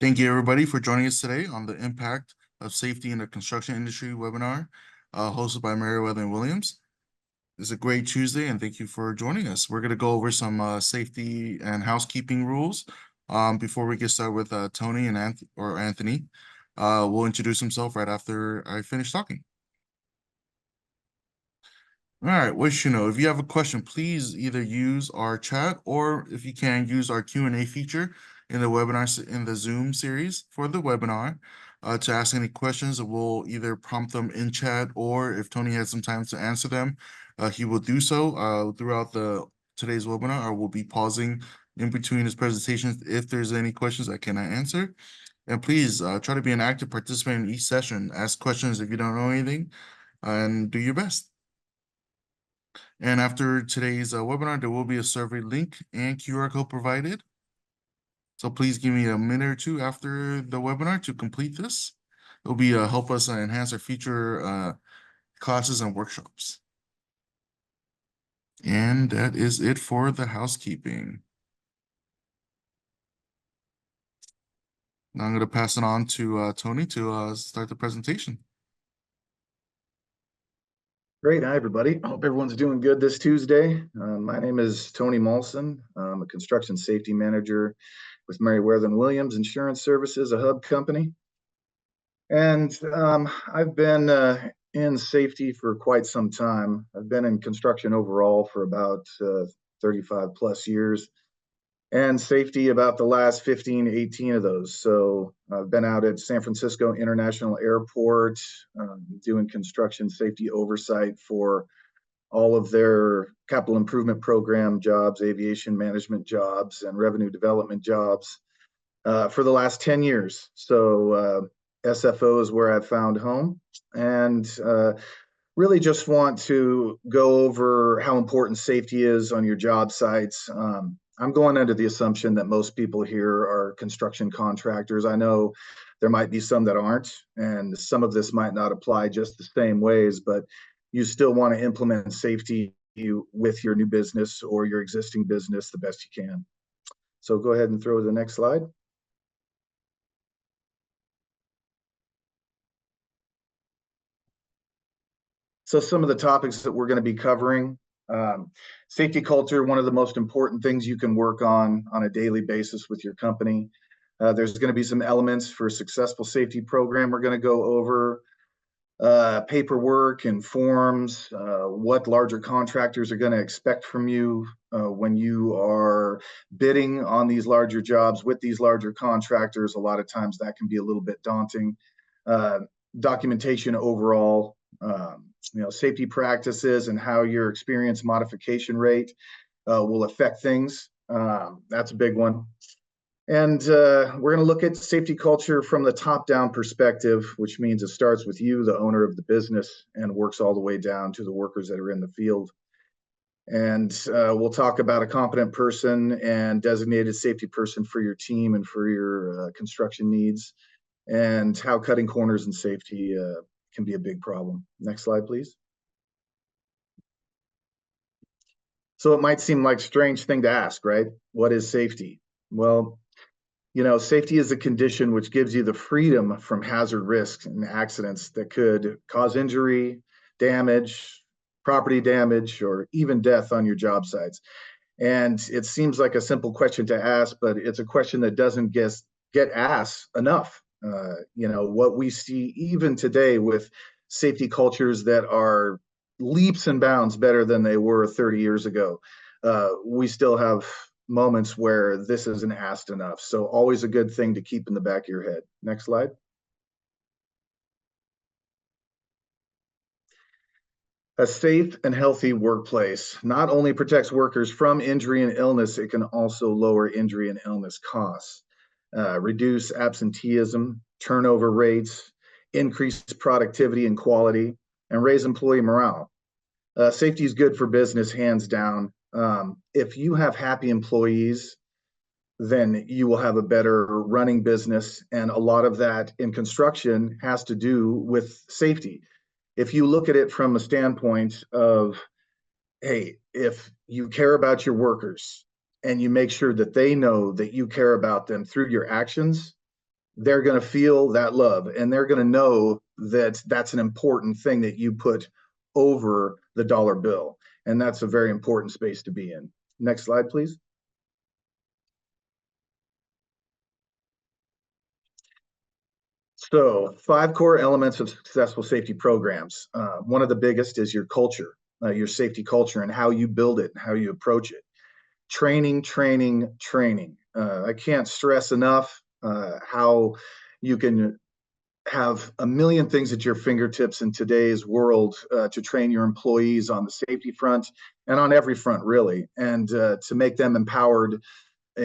Thank you, everybody, for joining us today on the Impact of Safety in the Construction Industry webinar, hosted by Meriwether Williams. It's a great Tuesday, and thank you for joining us. We're going to go over some safety and housekeeping rules. Before we get started with Tony and Anthony, we'll introduce himself right after I finish talking. All right, what you know, if you have a question, please either use our chat or if you can use our Q&A feature in the webinar in the Zoom series for the webinar to ask any questions. We'll either prompt them in chat, or if Tony has some time to answer them, he will do so throughout today's webinar. I will be pausing in between his presentations if there's any questions I cannot answer. And please try to be an active participant in each session. Ask questions if you don't know anything, and do your best. And after today's webinar, there will be a survey link and QR code provided. So please give me a minute or two after the webinar to complete this. It'll be help us enhance our future classes and workshops. And that is it for the housekeeping. Now I'm going to pass it on to Tony to start the presentation. Great. Hi, everybody. Hope everyone's doing good this Tuesday. My name is Tony Molson. I'm a construction safety manager with Meriwether Williams Insurance Services, a hub company. And I've been in safety for quite some time. I've been in construction overall for about 35 plus years, and safety about the last 15, 18 of those. So I've been out at San Francisco International Airport doing construction safety oversight for all of their capital improvement program jobs, aviation management jobs, and revenue development jobs for the last 10 years. So SFO is where I've found home, and really just want to go over how important safety is on your job sites. I'm going under the assumption that most people here are construction contractors. I know there might be some that aren't, and some of this might not apply just the same ways, but you still want to implement safety with your new business or your existing business the best you can. So go ahead and throw the next slide. So some of the topics that we're going to be covering: safety culture, one of the most important things you can work on a daily basis with your company. There's going to be some elements for a successful safety program we're going to go over. Paperwork and forms, what larger contractors are going to expect from you when you are bidding on these larger jobs with these larger contractors. A lot of times that can be a little bit daunting. Documentation overall, safety practices and how your experience modification rate will affect things. That's a big one. And we're going to look at safety culture from the top-down perspective, which means it starts with you, the owner of the business, and works all the way down to the workers that are in the field. And we'll talk about a competent person and designated safety person for your team and for your construction needs, and how cutting corners in safety can be a big problem. Next slide, please. So it might seem like a strange thing to ask, right? What is safety? Well, safety is a condition which gives you the freedom from hazard risks and accidents that could cause injury, damage, property damage, or even death on your job sites. And it seems like a simple question to ask, but it's a question that doesn't get asked enough. What we see even today with safety cultures that are leaps and bounds better than they were 30 years ago, we still have moments where this isn't asked enough. So always a good thing to keep in the back of your head. Next slide. A safe and healthy workplace not only protects workers from injury and illness, it can also lower injury and illness costs, reduce absenteeism, turnover rates, increase productivity and quality, and raise employee morale. Safety is good for business, hands down. If you have happy employees, then you will have a better running business. And a lot of that in construction has to do with safety. If you look at it from a standpoint of, hey, if you care about your workers and you make sure that they know that you care about them through your actions, they're going to feel that love, and they're going to know that that's an important thing that you put over the dollar bill. And that's a very important space to be in. Next slide, please. So 5 core elements of successful safety programs. One of the biggest is your culture, your safety culture, and how you build it and how you approach it. Training, training, training. I can't stress enough how you can have a million things at your fingertips in today's world to train your employees on the safety front and on every front, really, and to make them empowered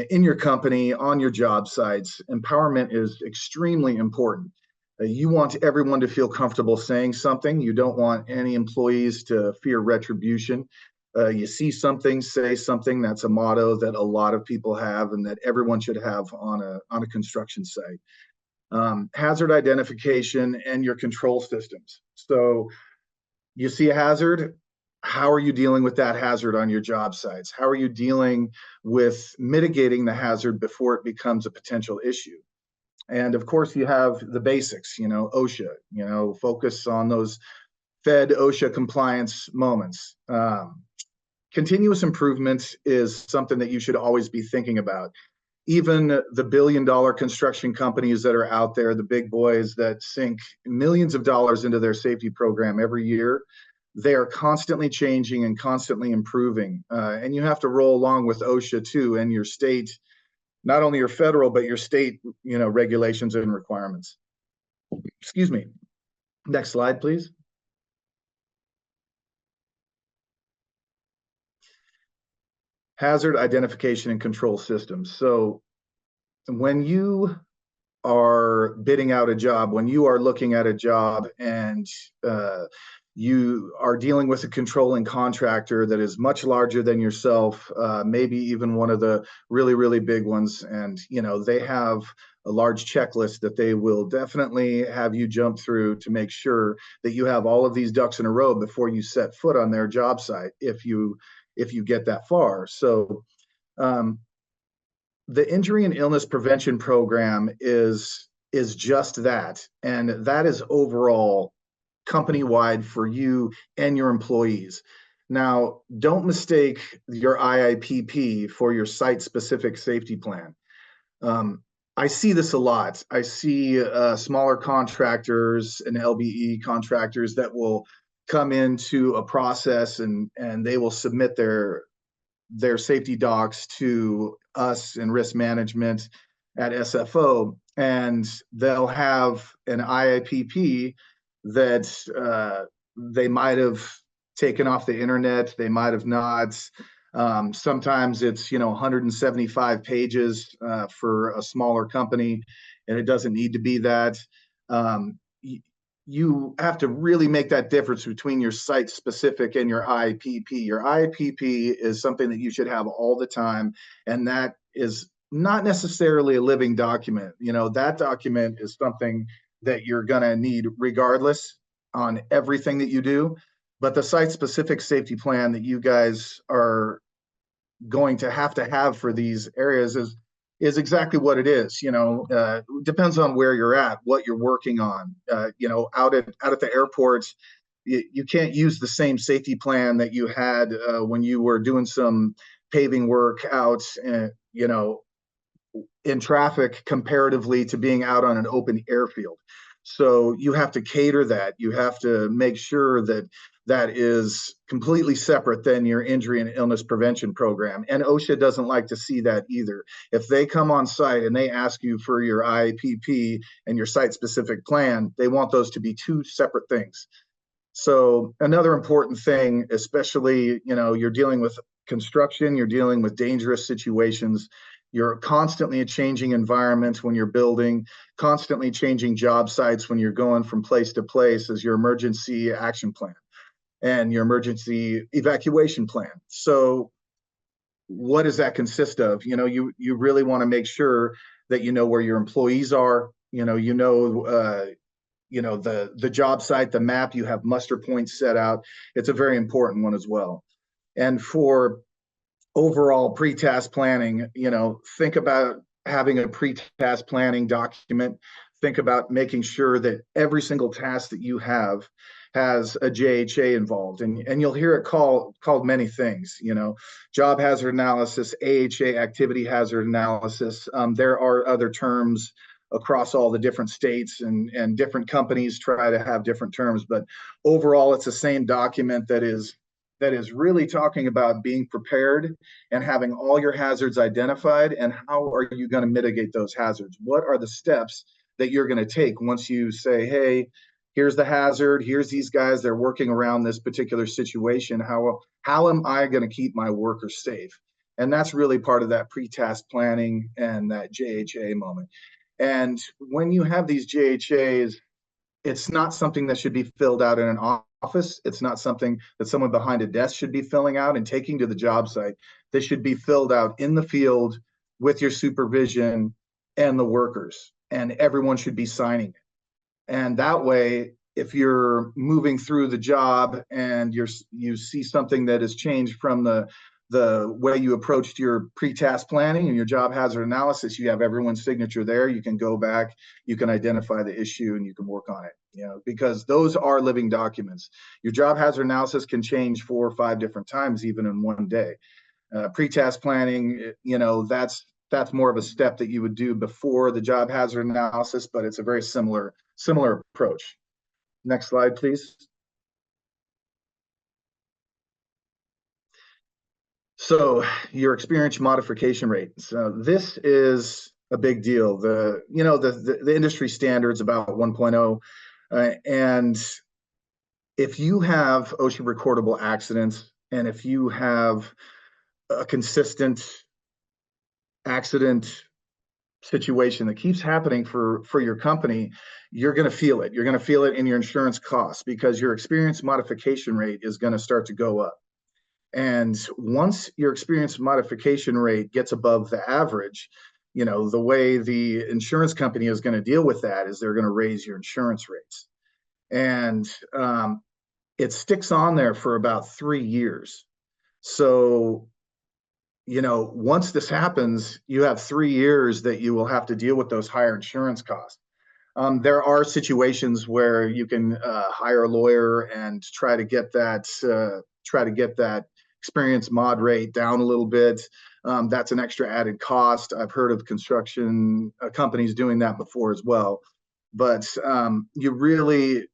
in your company, on your job sites. Empowerment is extremely important. You want everyone to feel comfortable saying something. You don't want any employees to fear retribution. You see something, say something. That's a motto that a lot of people have and that everyone should have on a construction site. Hazard identification and your control systems. So you see a hazard, how are you dealing with that hazard on your job sites? How are you dealing with mitigating the hazard before it becomes a potential issue? And of course, you have the basics, OSHA, focus on those Fed OSHA compliance moments. Continuous improvement is something that you should always be thinking about. Even the billion-dollar construction companies that are out there, the big boys that sink millions of dollars into their safety program every year, they are constantly changing and constantly improving. And you have to roll along with OSHA too, and your state, not only your federal, but your state, regulations and requirements. Excuse me. Next slide, please. Hazard identification and control systems. So when you are bidding out a job, when you are looking at a job and you are dealing with a controlling contractor that is much larger than yourself, maybe even one of the really, really big ones, and they have a large checklist that they will definitely have you jump through to make sure that you have all of these ducks in a row before you set foot on their job site, if you get that far. So the injury and illness prevention program is just that, and that is overall company-wide for you and your employees. Now, don't mistake your IIPP for your site-specific safety plan. I see this a lot. I see smaller contractors and LBE contractors that will come into a process and they will submit their safety docs to us in risk management at SFO, and they'll have an IIPP that they might have taken off the internet, they might have not. Sometimes it's 175 pages for a smaller company, and it doesn't need to be that. You have to really make that difference between your site specific and your IIPP. Your IIPP is something that you should have all the time, and that is not necessarily a living document. That document is something that you're going to need regardless on everything that you do. But the site specific safety plan that you guys are going to have for these areas is exactly what it is. Depends on where you're at, what you're working on. Out at the airports, you can't use the same safety plan that you had when you were doing some paving work out, in traffic comparatively to being out on an open airfield. So you have to cater that. You have to make sure that that is completely separate than your injury and illness prevention program. And OSHA doesn't like to see that either. If they come on site and they ask you for your IIPP and your site-specific plan, they want those to be two separate things. So another important thing, especially, you're dealing with construction, you're dealing with dangerous situations, you're constantly a changing environment when you're building, constantly changing job sites when you're going from place to place, as your emergency action plan and your emergency evacuation plan. So what does that consist of? You really want to make sure that you know where your employees are, the job site, the map, you have muster points set out. It's a very important one as well. And for overall pre-task planning, think about having a pre-task planning document. Think about making sure that every single task that you have has a JHA involved, and you'll hear it called many things. Job hazard analysis, AHA, activity hazard analysis. There are other terms across all the different states, and different companies try to have different terms, but overall, it's the same document that is really talking about being prepared and having all your hazards identified, and how are you going to mitigate those hazards? What are the steps that you're going to take once you say, hey, here's the hazard, here's these guys, they're working around this particular situation. How am I going to keep my workers safe? And that's really part of that pre-task planning and that JHA moment. And when you have these JHAs, it's not something that should be filled out in an office. It's not something that someone behind a desk should be filling out and taking to the job site. This should be filled out in the field with your supervision and the workers, and everyone should be signing it. And that way, if you're moving through the job and you see something that has changed from the way you approached your pre-task planning and your job hazard analysis, you have everyone's signature there. You can go back, you can identify the issue, and you can work on it, because those are living documents. Your job hazard analysis can change 4 or 5 different times, even in one day. Pre-task planning, that's more of a step that you would do before the job hazard analysis, but it's a very similar approach. Next slide, please. So your experience modification rate. So this is a big deal. The industry standard's about 1.0, and if you have OSHA recordable accidents, and if you have a consistent accident situation that keeps happening for your company, you're going to feel it. You're going to feel it in your insurance costs, because your experience modification rate is going to start to go up. And once your experience modification rate gets above the average, the way the insurance company is going to deal with that is they're going to raise your insurance rates. And it sticks on there for about 3 years. So, once this happens, you have 3 years that you will have to deal with those higher insurance costs. There are situations where you can hire a lawyer and try to get that experience mod rate down a little bit. That's an extra added cost. I've heard of construction companies doing that before as well. But you really,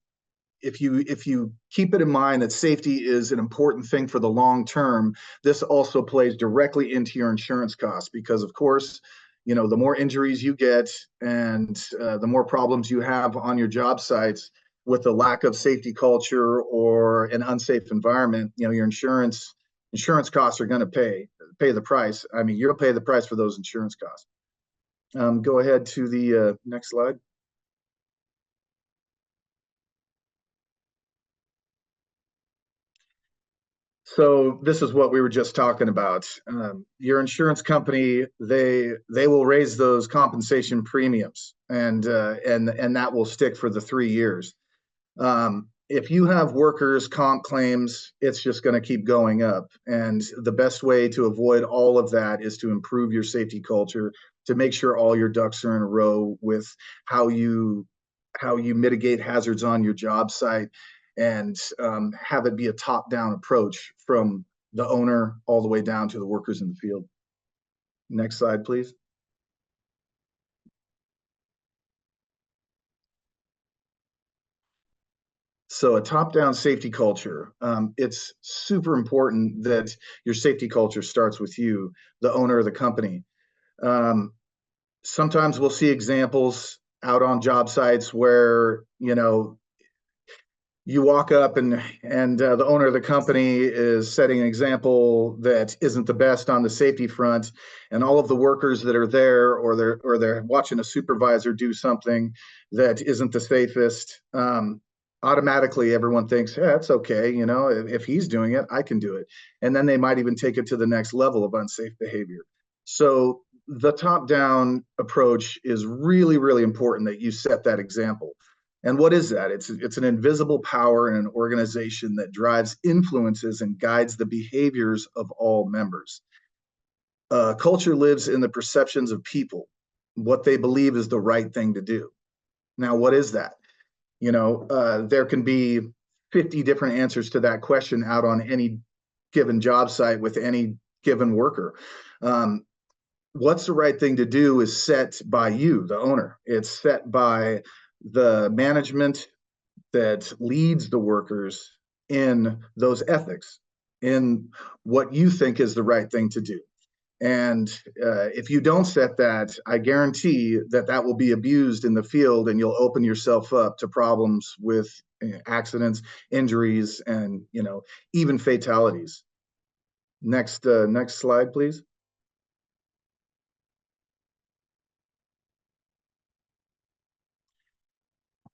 if you keep it in mind that safety is an important thing for the long term, this also plays directly into your insurance costs, because of course, the more injuries you get and the more problems you have on your job sites with the lack of safety culture or an unsafe environment, your insurance costs are going to pay the price. I mean, you'll pay the price for those insurance costs. Go ahead to the next slide. So this is what we were just talking about. Your insurance company, they will raise those compensation premiums, and that will stick for the 3 years. If you have workers' comp claims, it's just going to keep going up. And the best way to avoid all of that is to improve your safety culture, to make sure all your ducks are in a row with how you mitigate hazards on your job site, and have it be a top-down approach from the owner all the way down to the workers in the field. Next slide, please. So a top-down safety culture, it's super important that your safety culture starts with you, the owner of the company. Sometimes we'll see examples out on job sites where, you walk up and the owner of the company is setting an example that isn't the best on the safety front, and all of the workers that are there, or they're watching a supervisor do something that isn't the safest. Automatically everyone thinks, yeah, it's okay. If he's doing it, I can do it. And then they might even take it to the next level of unsafe behavior. So the top-down approach is really, really important, that you set that example. And what is that? It's an invisible power in an organization that drives, influences, and guides the behaviors of all members. Culture lives in the perceptions of people. what they believe is the right thing to do. Now, what is that? There can be 50 different answers to that question out on any given job site with any given worker. What's the right thing to do is set by you, the owner. It's set by the management that leads the workers in those ethics, in what you think is the right thing to do. And if you don't set that, I guarantee that that will be abused in the field, and you'll open yourself up to problems with accidents, injuries, and even fatalities. Next slide, please.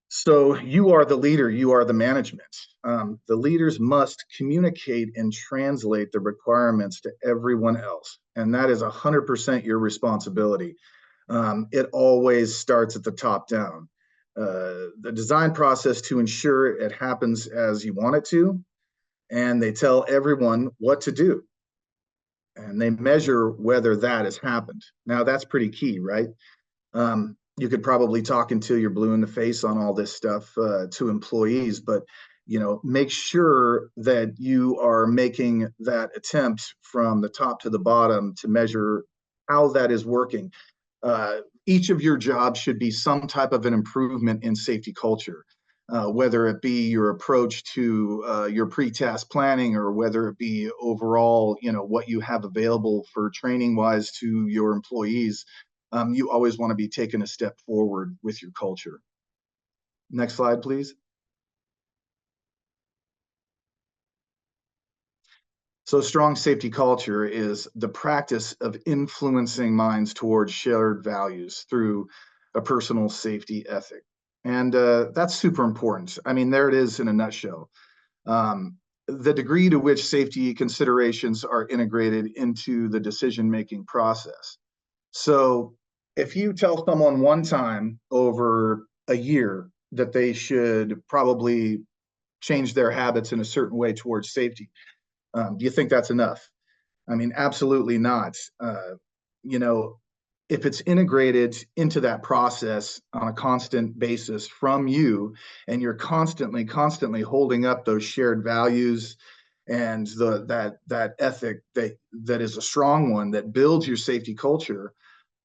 So you are the leader, you are the management. The leaders must communicate and translate the requirements to everyone else. And that is 100% your responsibility. It always starts at the top down. The design process to ensure it happens as you want it to, and they tell everyone what to do. And they measure whether that has happened. Now that's pretty key, right? You could probably talk until you're blue in the face on all this stuff to employees, but make sure that you are making that attempt from the top to the bottom to measure how that is working. Each of your jobs should be some type of an improvement in safety culture, whether it be your approach to your pre-task planning, or whether it be overall, what you have available for training wise to your employees. You always want to be taking a step forward with your culture. Next slide, please. So strong safety culture is the practice of influencing minds towards shared values through a personal safety ethic. And that's super important. I mean, there it is in a nutshell. The degree to which safety considerations are integrated into the decision-making process. So if you tell someone one time over a year that they should probably change their habits in a certain way towards safety, do you think that's enough? I mean, absolutely not. If it's integrated into that process on a constant basis from you, and you're constantly holding up those shared values and that ethic that is a strong one that builds your safety culture,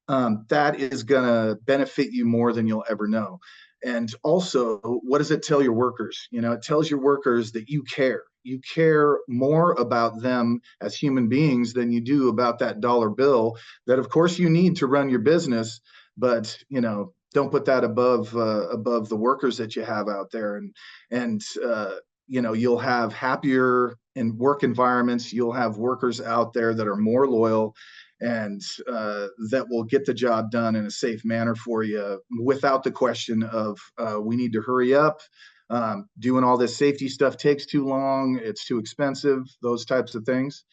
that is going to benefit you more than you'll ever know. And also, what does it tell your workers? It tells your workers that you care. You care more about them as human beings than you do about that dollar bill that, of course, you need to run your business. But, don't put that above the workers that you have out there. And you'll have happier in work environments. You'll have workers out there that are more loyal, and that will get the job done in a safe manner for you, without the question of we need to hurry up. Doing all this safety stuff takes too long. It's too expensive. Those types of things.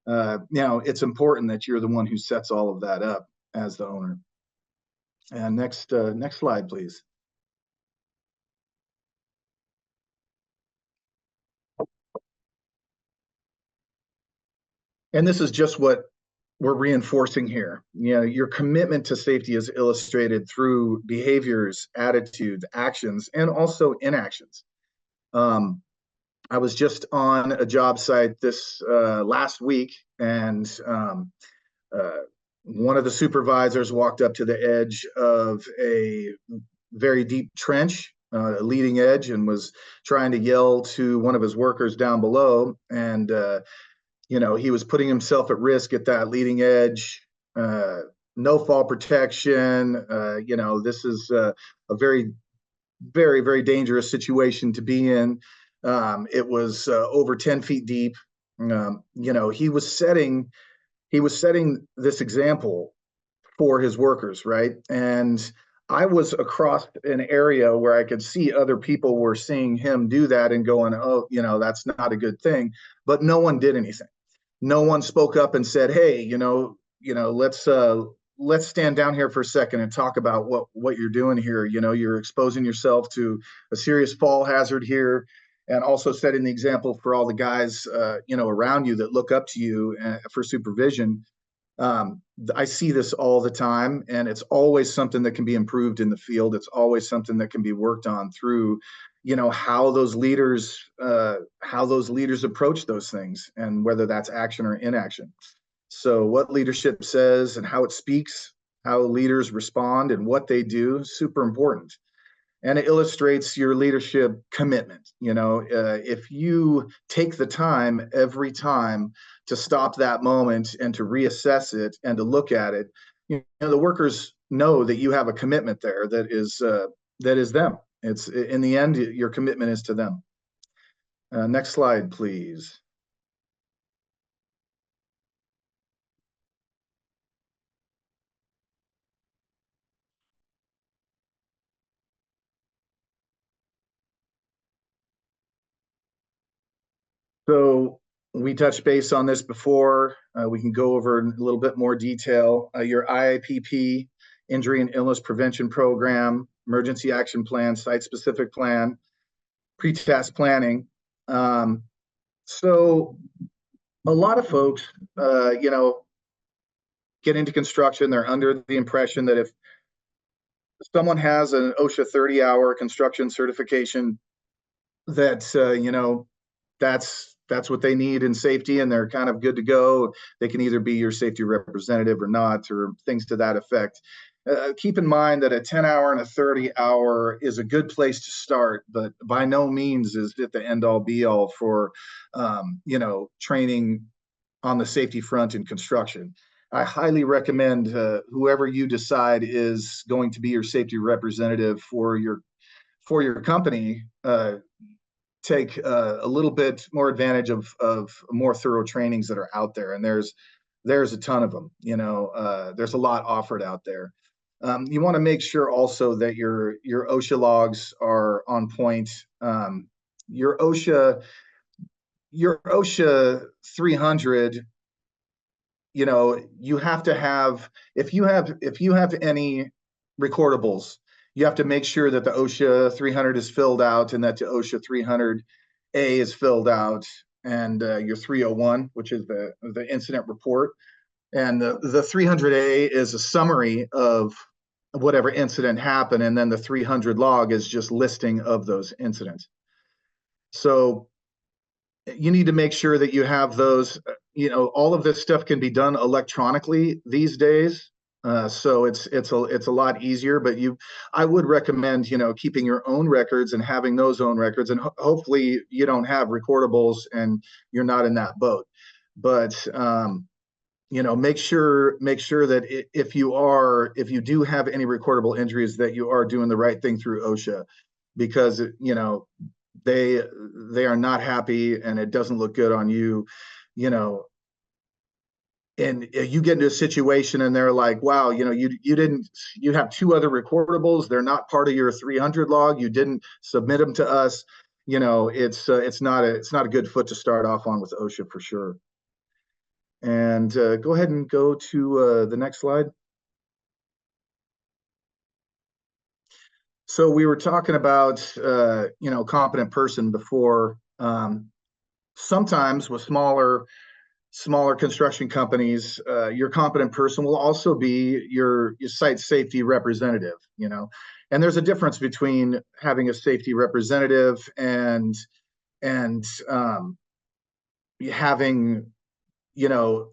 It's important that you're the one who sets all of that up as the owner. And next slide, please. And this is just what we're reinforcing here. Your commitment to safety is illustrated through behaviors, attitudes, actions, and also inactions. I was just on a job site this last week, and one of the supervisors walked up to the edge of a very deep trench, leading edge, and was trying to yell to one of his workers down below. And he was putting himself at risk at that leading edge. No fall protection. This is a very, very, very dangerous situation to be in. It was over 10 feet deep. He was setting this example for his workers, right? And I was across an area where I could see other people were seeing him do that and going, oh, that's not a good thing. But no one did anything. No one spoke up and said, hey, let's stand down here for a second and talk about what you're doing here. You're exposing yourself to a serious fall hazard here, and also setting the example for all the guys, around you that look up to you for supervision. I see this all the time, and it's always something that can be improved in the field. It's always something that can be worked on through, how those leaders approach those things, and whether that's action or inaction. So what leadership says and how it speaks, how leaders respond and what they do, super important. And it illustrates your leadership commitment. If you take the time every time to stop that moment and to reassess it and to look at it, the workers know that you have a commitment there that is them. It's in the end, your commitment is to them. Next slide, please. So we touched base on this before. We can go over in a little bit more detail. Your IIPP, Injury and Illness Prevention Program, Emergency Action Plan, Site-Specific Plan, Pre-Task Planning. So a lot of folks, get into construction. They're under the impression that if someone has an OSHA 30-hour construction certification, that that's what they need in safety, and they're kind of good to go. They can either be your safety representative or not, or things to that effect. Keep in mind that a 10-hour and a 30-hour is a good place to start, but by no means is it the end-all be-all for training on the safety front in construction. I highly recommend whoever you decide is going to be your safety representative for your company, take a little bit more advantage of more thorough trainings that are out there, and there's a ton of them. There's a lot offered out there. You want to make sure also that your OSHA logs are on point. Your OSHA 300, you have to have, if you have any recordables, you have to make sure that the OSHA 300 is filled out and that the OSHA 300A is filled out, and your 301, which is the incident report. And the 300A is a summary of whatever incident happened, and then the 300 log is just listing of those incidents. So you need to make sure that you have those. All of this stuff can be done electronically these days. So it's a lot easier, but I would recommend, keeping your own records and having those own records, and hopefully you don't have recordables and you're not in that boat. But, make sure that if you do have any recordable injuries, that you are doing the right thing through OSHA, because, they are not happy and it doesn't look good on you, and you get into a situation and they're like, wow, you have two other recordables. They're not part of your 300 log. You didn't submit them to us. It's not a good foot to start off on with OSHA for sure. And go ahead and go to the next slide. So we were talking about, competent person before. Sometimes with smaller construction companies, your competent person will also be your site safety representative, and there's a difference between having a safety representative and having,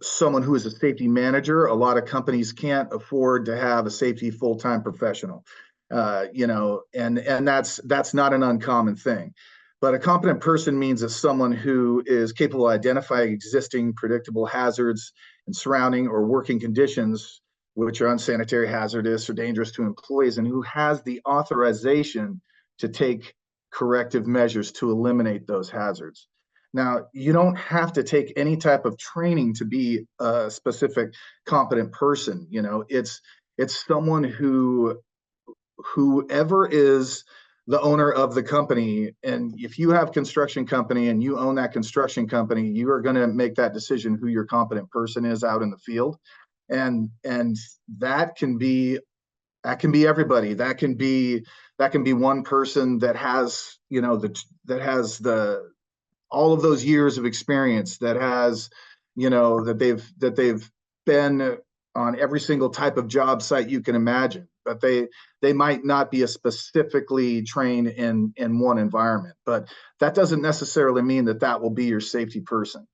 someone who is a safety manager. A lot of companies can't afford to have a safety full-time professional, and that's not an uncommon thing. But a competent person means that someone who is capable of identifying existing predictable hazards and surrounding or working conditions which are unsanitary, hazardous, or dangerous to employees, and who has the authorization to take corrective measures to eliminate those hazards. Now, you don't have to take any type of training to be a specific competent person. It's someone whoever is the owner of the company. And if you have construction company and you own that construction company, you are going to make that decision who your competent person is out in the field. And that can be everybody. That can be one person that has, all of those years of experience, that has, that they've been on every single type of job site you can imagine, but they might not be as specifically trained in one environment. But that doesn't necessarily mean that that will be your safety person.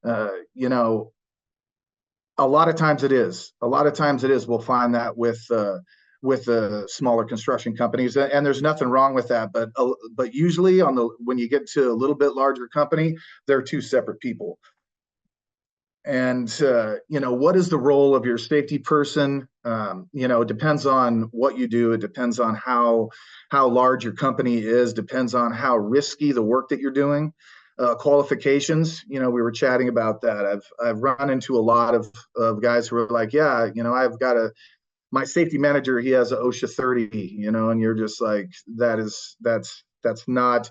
You know, a lot of times it is. A lot of times it is. We'll find that with the smaller construction companies, and there's nothing wrong with that. But usually when you get to a little bit larger company, they're two separate people. And you know, what is the role of your safety person? You know, it depends on what you do. It depends on how large your company is. Depends on how risky the work that you're doing. Qualifications, you know, we were chatting about that. I've run into a lot of guys who are like, yeah, you know, I've got my safety manager, he has an OSHA 30, you know, and you're just like, that's not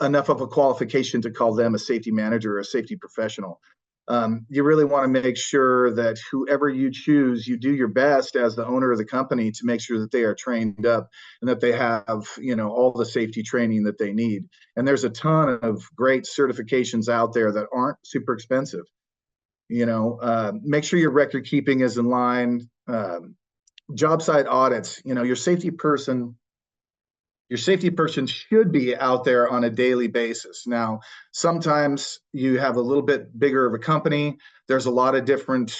enough of a qualification to call them a safety manager or a safety professional. You really want to make sure that whoever you choose, you do your best as the owner of the company to make sure that they are trained up and that they have, you know, all the safety training that they need. And there's a ton of great certifications out there that aren't super expensive. You know, make sure your record keeping is in line. Job site audits, you know, your safety person should be out there on a daily basis. Now, sometimes you have a little bit bigger of a company. There's a lot of different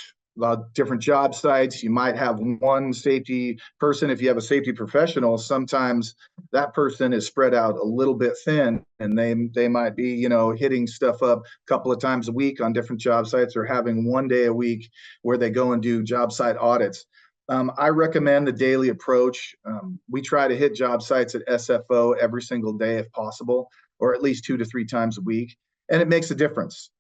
job sites. You might have one safety person. If you have a safety professional, sometimes that person is spread out a little bit thin, and they might be, you know, hitting stuff up a couple of times a week on different job sites, or having one day a week where they go and do job site audits. I recommend the daily approach. We try to hit job sites at SFO every single day if possible, or at least 2 to 3 times a week. And it makes a difference.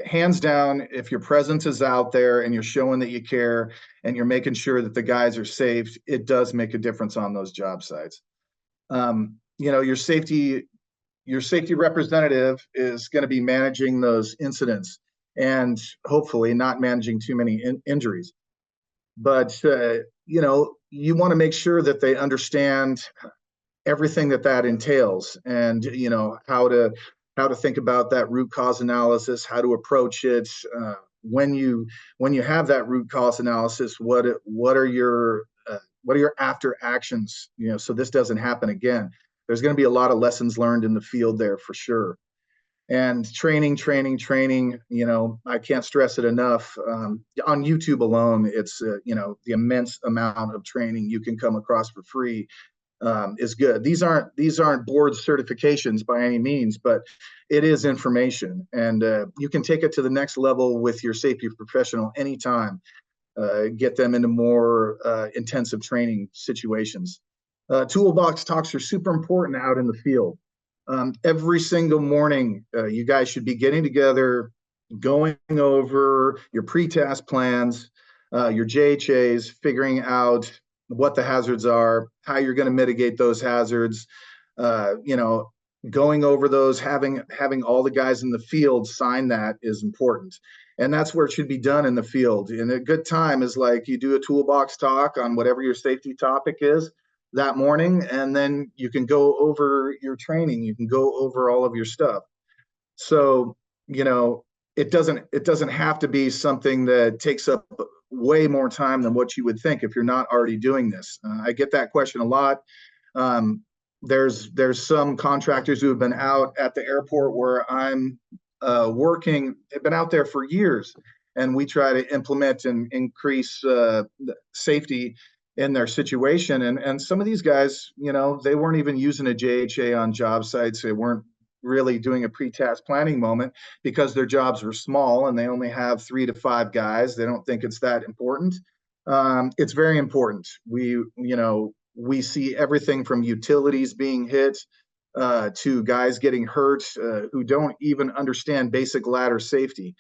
Hands down, if your presence is out there and you're showing that you care and you're making sure that the guys are safe, it does make a difference on those job sites. You know, your safety representative is going to be managing those incidents and hopefully not managing too many injuries. But you know, you want to make sure that they understand everything that entails, and you know how to think about that root cause analysis, how to approach it. When you have that root cause analysis, what are your after actions? You know, so this doesn't happen again. There's going to be a lot of lessons learned in the field there for sure. And training, you know, I can't stress it enough. On YouTube alone, it's, you know, the immense amount of training you can come across for free is good. These aren't board certifications by any means, but it is information. And you can take it to the next level with your safety professional anytime, get them into more intensive training situations. Toolbox talks are super important out in the field. Every single morning, you guys should be getting together, going over your pre-task plans, your JHAs, figuring out what the hazards are, how you're going to mitigate those hazards, you know, going over those, having all the guys in the field sign that is important. And that's where it should be done in the field. And a good time is like you do a toolbox talk on whatever your safety topic is that morning, and then you can go over your training, you can go over all of your stuff. So, you know, it doesn't have to be something that takes up way more time than what you would think if you're not already doing this. I get that question a lot. There's some contractors who have been out at the airport where I'm working, have been out there for years, and we try to implement and increase safety in their situation. And some of these guys, you know, they weren't even using a JHA on job sites. They weren't really doing a pre-task planning moment because their jobs were small and they only have 3 to 5 guys. They don't think it's that important. It's very important. We see everything from utilities being hit to guys getting hurt who don't even understand basic ladder safety.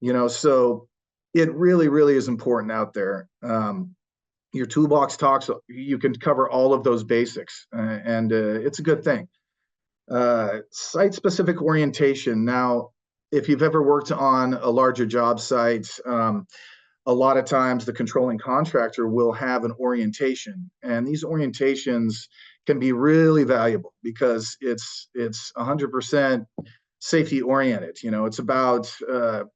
You know, so it really, really is important out there. Your toolbox talks, you can cover all of those basics, and it's a good thing. Site-specific orientation. Now, if you've ever worked on a larger job site, a lot of times the controlling contractor will have an orientation, and these orientations can be really valuable because it's 100% safety oriented. You know, it's about the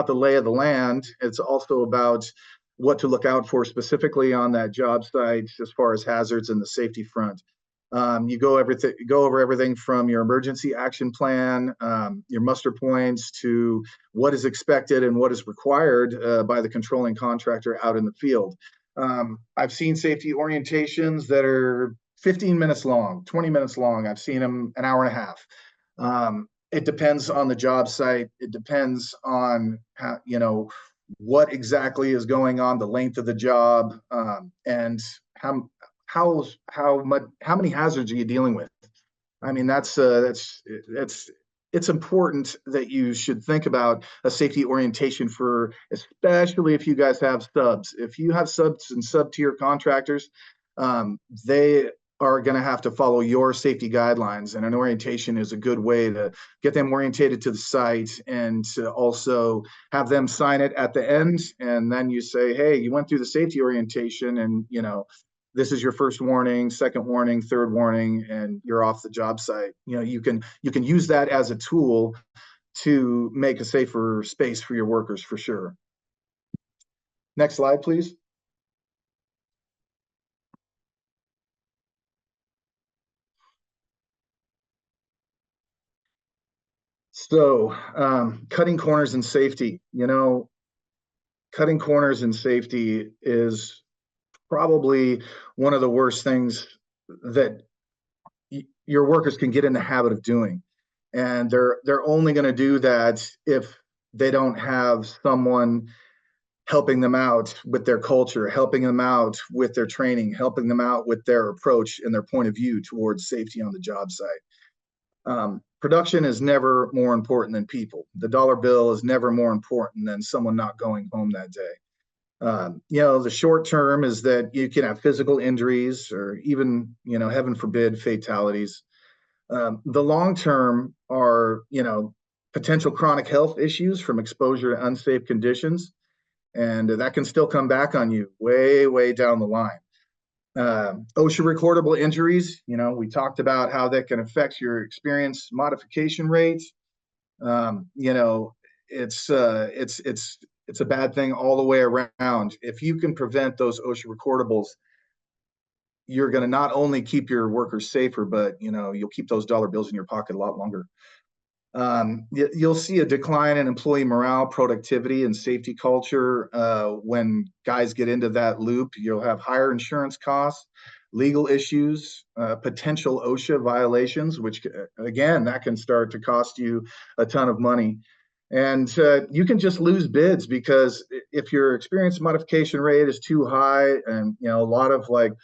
lay of the land. It's also about what to look out for specifically on that job site as far as hazards and the safety front. You go over everything from your emergency action plan, your muster points, to what is expected and what is required by the controlling contractor out in the field. I've seen safety orientations that are 15 minutes long, 20 minutes long. I've seen them an hour and a half. It depends on the job site. It depends on how, you know, what exactly is going on, the length of the job, and how many hazards are you dealing with? I mean, it's important that you should think about a safety orientation for, especially if you guys have subs. If you have subs and sub-tier contractors, they are going to have to follow your safety guidelines, and an orientation is a good way to get them orientated to the site and to also have them sign it at the end. And then you say, hey, you went through the safety orientation, and you know, this is your first warning, second warning, third warning, and you're off the job site. You know, you can use that as a tool to make a safer space for your workers, for sure. Next slide, please. So, cutting corners in safety, you know, cutting corners in safety is probably one of the worst things that your workers can get in the habit of doing. And they're only going to do that if they don't have someone helping them out with their culture, helping them out with their training, helping them out with their approach and their point of view towards safety on the job site. Production is never more important than people. The dollar bill is never more important than someone not going home that day. You know, the short term is that you can have physical injuries or even, you know, heaven forbid, fatalities. The long term are, you know, potential chronic health issues from exposure to unsafe conditions, and that can still come back on you way down the line. OSHA recordable injuries, you know, we talked about how that can affect your experience modification rates. You know, it's a bad thing all the way around. If you can prevent those OSHA recordables, you're going to not only keep your workers safer, but you know, you'll keep those dollar bills in your pocket a lot longer. You'll see a decline in employee morale, productivity, and safety culture when guys get into that loop. You'll have higher insurance costs, legal issues, potential OSHA violations, which again, that can start to cost you a ton of money. And you can just lose bids because if your experience modification rate is too high, and you know, a lot of like,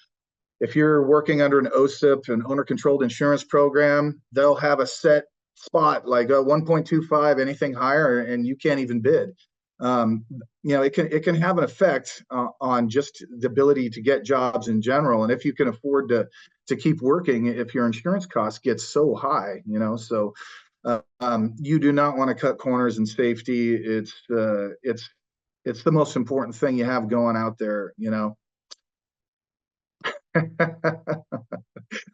if you're working under an OSIP, an owner controlled insurance program, they'll have a set spot like 1.25, anything higher, and you can't even bid. You know, it can have an effect on just the ability to get jobs in general. And if you can afford to keep working, if your insurance costs get so high, you know, so you do not want to cut corners in safety. It's the most important thing you have going out there, you know.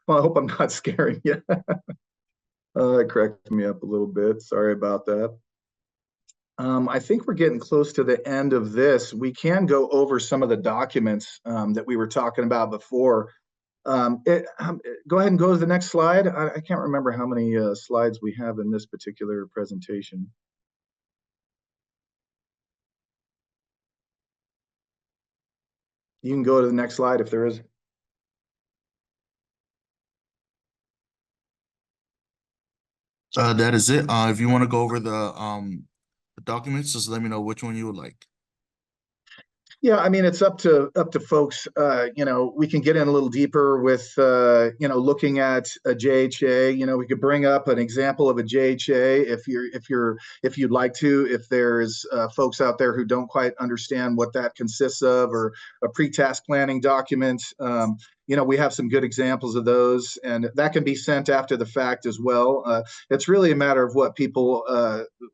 Well, I hope I'm not scaring you. That cracked me up a little bit. Sorry about that. I think we're getting close to the end of this. We can go over some of the documents that we were talking about before. Go ahead and go to the next slide. I can't remember how many slides we have in this particular presentation. You can go to the next slide if there is. That is it. If you want to go over the documents, just let me know which one you would like. Yeah, I mean, it's up to folks. You know, we can get in a little deeper with you know, looking at a JHA. You know, we could bring up an example of a JHA if you'd like to. If there's folks out there who don't quite understand what that consists of, or a pre-task planning document. You know, we have some good examples of those, and that can be sent after the fact as well. It's really a matter of what people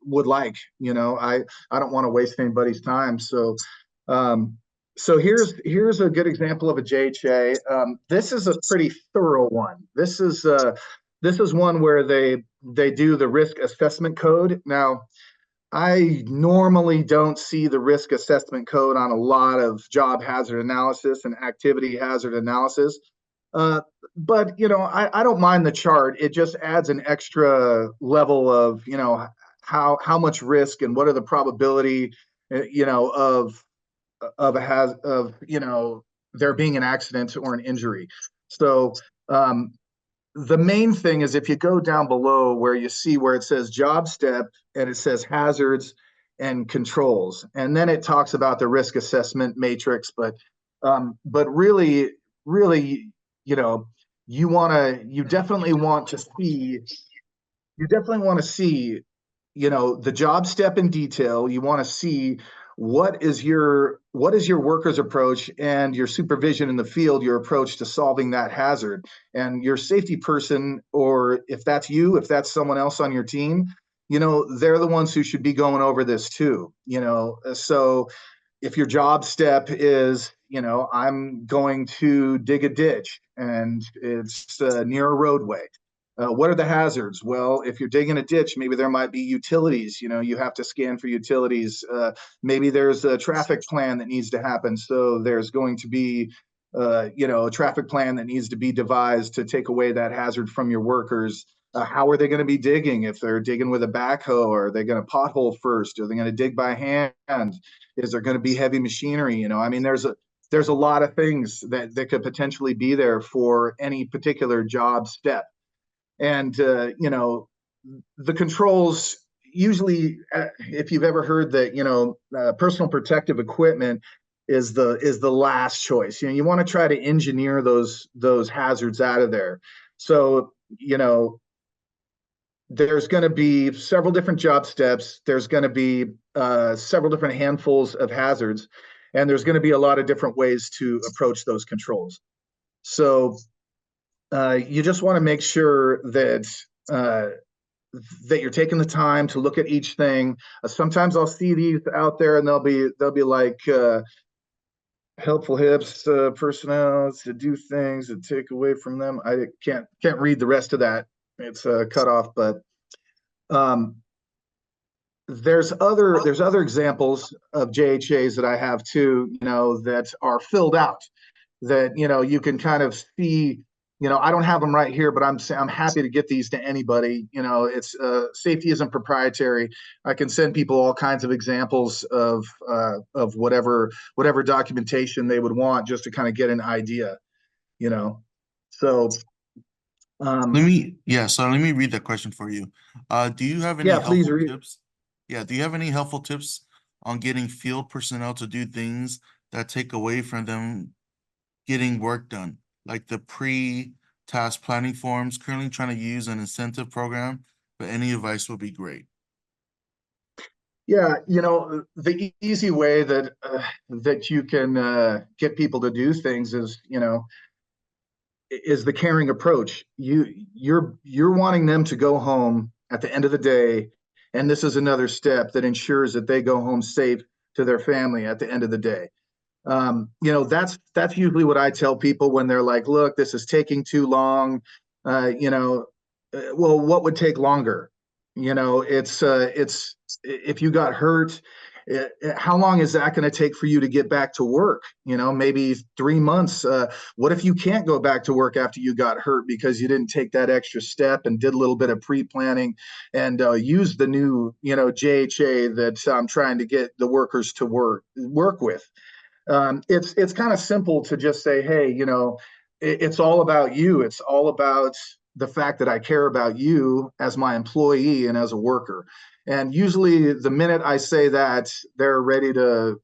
would like. You know, I don't want to waste anybody's time, so. So here's a good example of a JHA. This is a pretty thorough one. This is one where they they do the risk assessment code. Now, I normally don't see the risk assessment code on a lot of job hazard analysis and activity hazard analysis. Uh, but I don't mind the chart. It just adds an extra level of, how much risk and what are the probability, of a has of there being an accident or an injury. So the main thing is if you go down below where you see where it says job step and it says hazards and controls, and then it talks about the risk assessment matrix, but really, you definitely want to see the job step in detail. You want to see what is your worker's approach and your supervision in the field, your approach to solving that hazard. And your safety person, or if that's you, if that's someone else on your team, they're the ones who should be going over this too. So if your job step is, I'm going to dig a ditch and it's near a roadway. What are the hazards? Well, if you're digging a ditch, maybe there might be utilities. You have to scan for utilities. Maybe there's a traffic plan that needs to happen. So there's going to be, a traffic plan that needs to be devised to take away that hazard from your workers. How are they going to be digging? If they're digging with a backhoe, are they going to pothole first? Are they going to dig by hand? Is there going to be heavy machinery? I mean, there's a lot of things that could potentially be there for any particular job step. And the controls usually, if you've ever heard that personal protective equipment is the last choice. You want to try to engineer those hazards out of there. So there's going to be several different job steps. There's going to be several different handfuls of hazards, and there's going to be a lot of different ways to approach those controls. So you just want to make sure that you're taking the time to look at each thing. Sometimes I'll see these out there, and they'll be like helpful hips personnel to do things and take away from them. I can't read the rest of that. It's cut off, but there's other examples of JHAs that I have too. That are filled out. That you can kind of see. I don't have them right here, but I'm happy to get these to anybody. It's safety isn't proprietary. I can send people all kinds of examples of whatever documentation they would want just to kind of get an idea. So Let me read that question for you. Do you have any please helpful read. tips? Yeah, do you have any helpful tips on getting field personnel to do things that take away from them getting work done, like the pre-task planning forms? Currently trying to use an incentive program, but any advice would be great. Yeah, the easy way that you can get people to do things is the caring approach. You're wanting them to go home at the end of the day, and this is another step that ensures that they go home safe to their family at the end of the day. That's usually what I tell people when they're like, look, this is taking too long. Well, what would take longer? It's if you got hurt, how long is that going to take for you to get back to work? Maybe 3 months. What if you can't go back to work after you got hurt because you didn't take that extra step and did a little bit of pre-planning and use the new, JHA that I'm trying to get the workers to work with? It's kind of simple to just say, hey, it's all about you. It's all about the fact that I care about you as my employee and as a worker. And usually the minute I say that, they're ready to,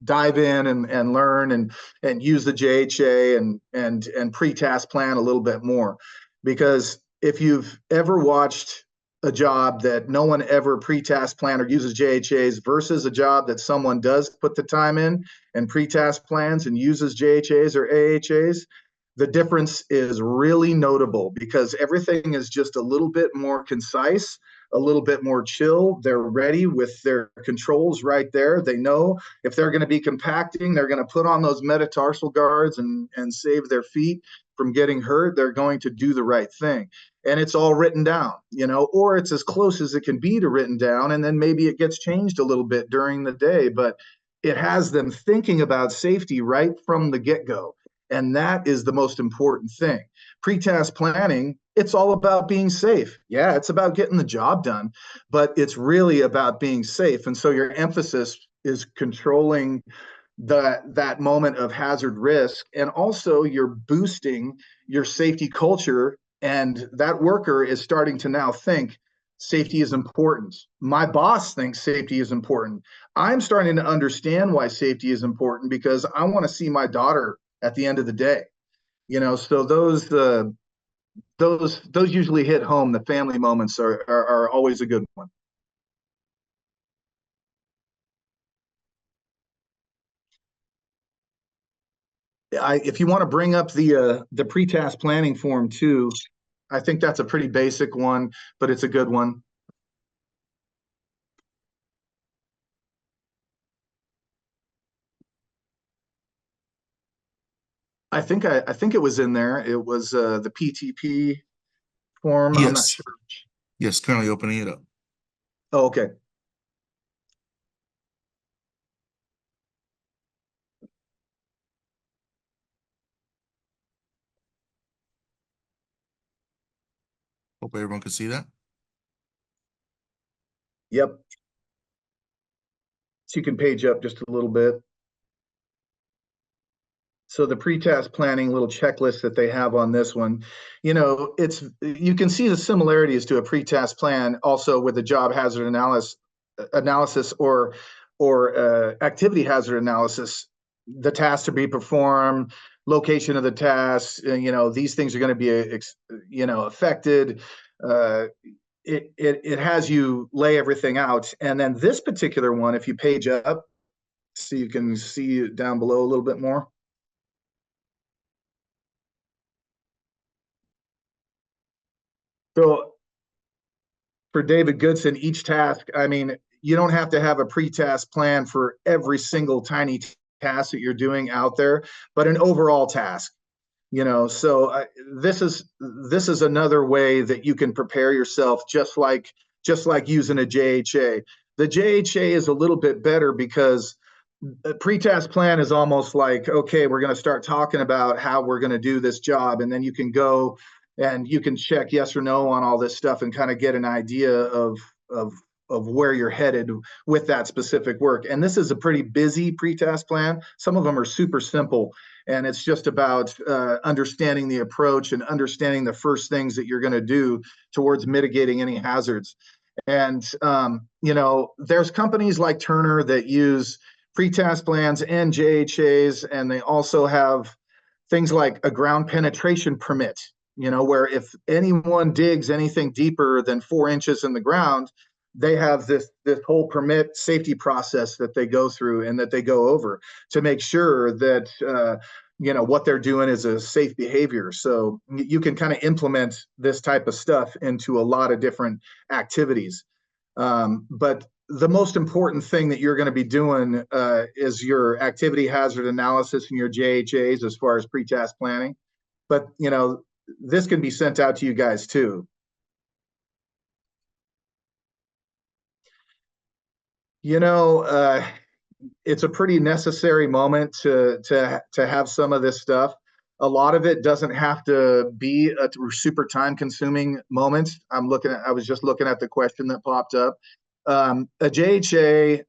dive in and learn and use the JHA and pre-task plan a little bit more. Because if you've ever watched a job that no one ever pre-task plan or uses JHAs versus a job that someone does put the time in and pre-task plans and uses JHAs or AHAs, the difference is really notable because everything is just a little bit more concise, a little bit more chill. They're ready with their controls right there. They know if they're going to be compacting, they're going to put on those metatarsal guards and save their feet. from getting hurt, they're going to do the right thing. And it's all written down, or it's as close as it can be to written down. And then maybe it gets changed a little bit during the day, but it has them thinking about safety right from the get-go. And that is the most important thing. Pre-task planning, it's all about being safe. Yeah, it's about getting the job done, but it's really about being safe. And so your emphasis is controlling that moment of hazard risk, and also you're boosting your safety culture, and that worker is starting to now think safety is important. My boss thinks safety is important. I'm starting to understand why safety is important because I want to see my daughter at the end of the day. So those usually hit home. The family moments are always a good one. If you want to bring up the pre-task planning form too, I think that's a pretty basic one, but it's a good one. I think it was in there. It was the PTP form. I'm not Yes. sure. Yes, currently opening it up. Oh, okay. Hope everyone can see that. Yep. So you can page up just a little bit. So the pre-task planning little checklist that they have on this one, you can see the similarities to a pre-task plan also with the job hazard analysis or activity hazard analysis. The task to be performed, location of the tasks, these things are going to be affected. It has you lay everything out, and then this particular one, if you page up, so you can see down below a little bit more. So for David Goodson, each task, I mean, you don't have to have a pre-task plan for every single tiny task that you're doing out there, but an overall task. So this is another way that you can prepare yourself, just like using a JHA. The JHA is a little bit better because a pre-task plan is almost like, okay, we're going to start talking about how we're going to do this job, and then you can go and you can check yes or no on all this stuff and kind of get an idea of where you're headed with that specific work. And this is a pretty busy pre-task plan. Some of them are super simple, and it's just about understanding the approach and understanding the first things that you're going to do towards mitigating any hazards. And there's companies like Turner that use pre-task plans and JHAs, and they also have things like a ground penetration permit, where if anyone digs anything deeper than 4 inches in the ground, they have this whole permit safety process that they go through and that they go over to make sure that what they're doing is a safe behavior. So you can kind of implement this type of stuff into a lot of different activities. But the most important thing that you're going to be doing is your activity hazard analysis and your JHAs as far as pre-task planning. But, this can be sent out to you guys too. It's a pretty necessary moment to have some of this stuff. A lot of it doesn't have to be a super time consuming moment. I was just looking at the question that popped up. A JHA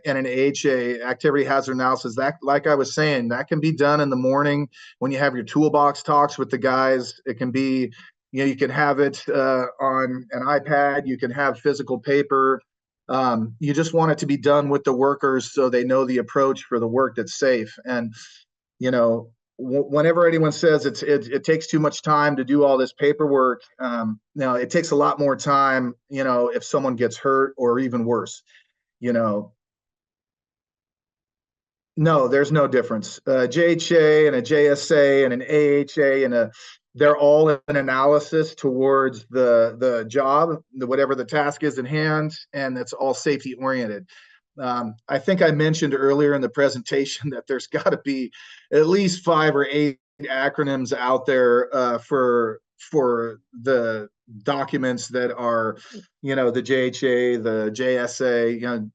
and an AHA, activity hazard analysis, that, like I was saying, that can be done in the morning when you have your toolbox talks with the guys. It can be, you can have it on an iPad, you can have physical paper. You just want it to be done with the workers so they know the approach for the work that's safe. And, whenever anyone says it takes too much time to do all this paperwork, now it takes a lot more time, if someone gets hurt or even worse, no, there's no difference. JHA and a JSA and an AHA and they're all an analysis towards the job, whatever the task is in hand, and it's all safety oriented. I think I mentioned earlier in the presentation that there's got to be at least 5 or 8 acronyms out there for the documents that are, the JHA, the JSA.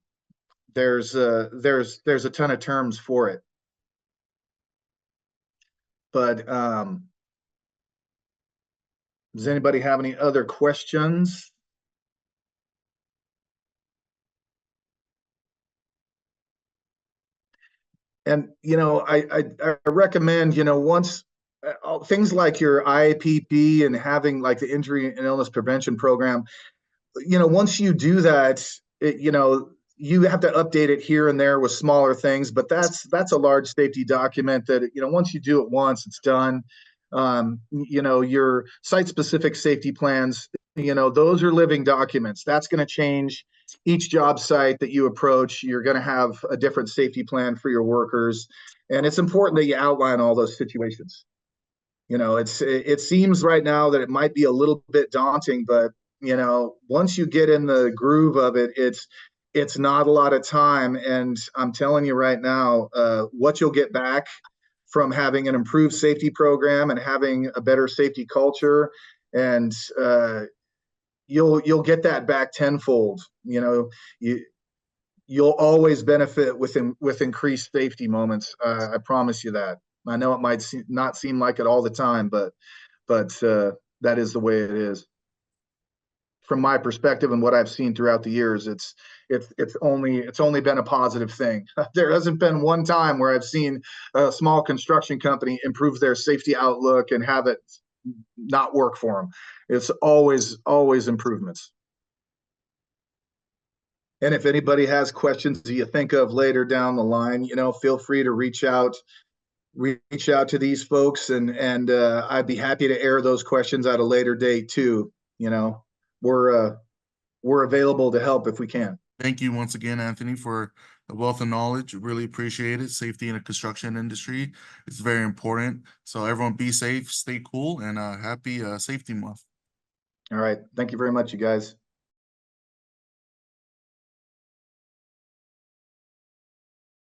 There's a ton of terms for it. But does anybody have any other questions? And I recommend, once things like your IAPP and having like the injury and illness prevention program, once you do that, you have to update it here and there with smaller things, but that's a large safety document that, once you do it once, it's done. Your site-specific safety plans, those are living documents. That's going to change each job site that you approach. You're going to have a different safety plan for your workers. And it's important that you outline all those situations. It seems right now that it might be a little bit daunting, but once you get in the groove of it, it's not a lot of time. And I'm telling you right now, what you'll get back from having an improved safety program and having a better safety culture, and you'll get that back tenfold. You'll always benefit with increased safety moments. I promise you that. I know it might not seem like it all the time, but that is the way it is. From my perspective and what I've seen throughout the years, it's only been a positive thing. There hasn't been one time where I've seen a small construction company improve their safety outlook and have it not work for them. It's always improvements. And if anybody has questions that you think of later down the line, feel free to reach out to these folks, and I'd be happy to air those questions at a later date too. We're available to help if we can. Thank you once again, Anthony, for the wealth of knowledge. Really appreciate it. Safety in the construction industry is very important. So everyone be safe, stay cool, and happy Safety Month. All right. Thank you very much, you guys.